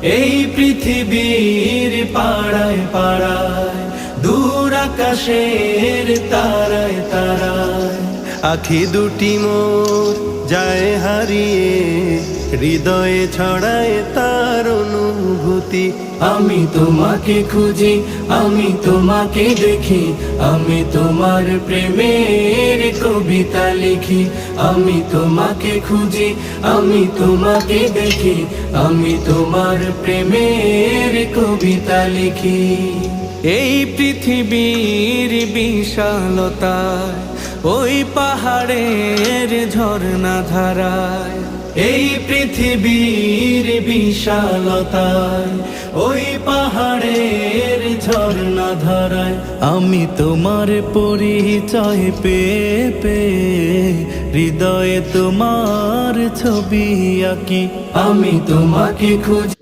এই পৃথিবীর পাড়ায় পাড়ায়, দূর আকাশের তারায় তারায়, আখি দুটি মোর যায় হারিয়ে, হৃদয়ে ছড়ায় তার অনুভূতি। আমি তোমাকে খুঁজি, আমি তোমাকে দেখি, আমি তোমার প্রেমের কবিতা লিখি। আমি তোমাকে খুঁজি, আমি তোমাকে দেখি, আমি তোমার প্রেমের কবিতা লিখি। এই পৃথিবীর বিশালতায়, ওই পাহাড়ের ঝর্ণা ধারায়, এই পৃথিবীর বিশালতায়, ওই পাহাড়ের ঝর্ণা ধারায়, আমি তোমার পরিচয় পেয়ে পেয়ে, হৃদয়ে তোমার ছবি আঁকি। আমি তোমাকে খুঁজি।